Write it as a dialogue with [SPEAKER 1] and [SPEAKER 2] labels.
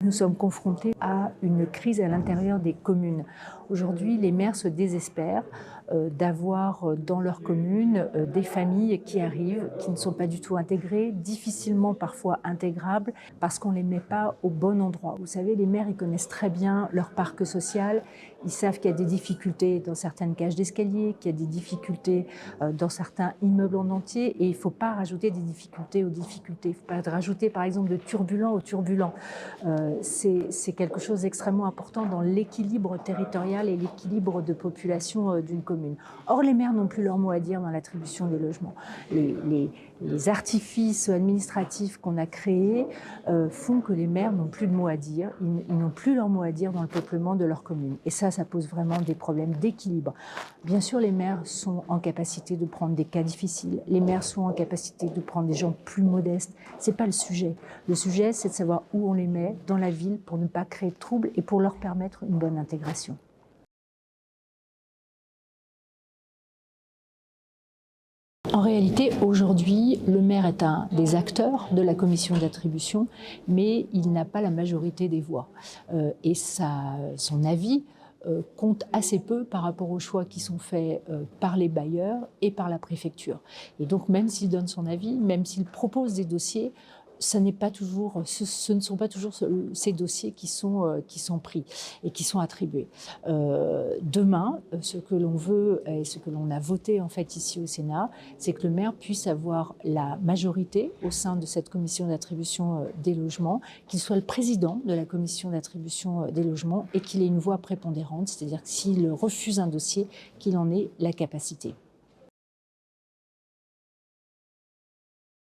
[SPEAKER 1] Nous sommes confrontés à une crise à l'intérieur des communes. Aujourd'hui, les maires se désespèrent d'avoir dans leur commune des familles qui arrivent, qui ne sont pas du tout intégrées, difficilement parfois intégrables, parce qu'on ne les met pas au bon endroit. Vous savez, les maires, ils connaissent très bien leur parc social, ils savent qu'il y a des difficultés dans certaines cages d'escalier, qu'il y a des difficultés dans certains immeubles en entier, et il ne faut pas rajouter des difficultés aux difficultés. Il ne faut pas rajouter, par exemple, de turbulents aux turbulents. C'est quelque chose d'extrêmement important dans l'équilibre territorial et l'équilibre de population d'une commune. Or, les maires n'ont plus leur mot à dire dans l'attribution des logements. Les artifices administratifs qu'on a créés font que les maires n'ont plus de mot à dire, ils n'ont plus leur mot à dire dans le peuplement de leur commune. Et ça pose vraiment des problèmes d'équilibre. Bien sûr, les maires sont en capacité de prendre des cas difficiles, les maires sont en capacité de prendre des gens plus modestes. Ce n'est pas le sujet. Le sujet, c'est de savoir où on les met dans la ville pour ne pas créer de troubles et pour leur permettre une bonne intégration. En réalité, aujourd'hui, le maire est un des acteurs de la commission d'attribution, mais il n'a pas la majorité des voix. Et son avis compte assez peu par rapport aux choix qui sont faits par les bailleurs et par la préfecture. Et donc, même s'il donne son avis, même s'il propose des dossiers, ce ne sont pas toujours ces dossiers qui sont pris et qui sont attribués. Demain, ce que l'on veut et ce que l'on a voté en fait ici au Sénat, c'est que le maire puisse avoir la majorité au sein de cette commission d'attribution des logements, qu'il soit le président de la commission d'attribution des logements et qu'il ait une voix prépondérante, c'est-à-dire que s'il refuse un dossier, qu'il en ait la capacité.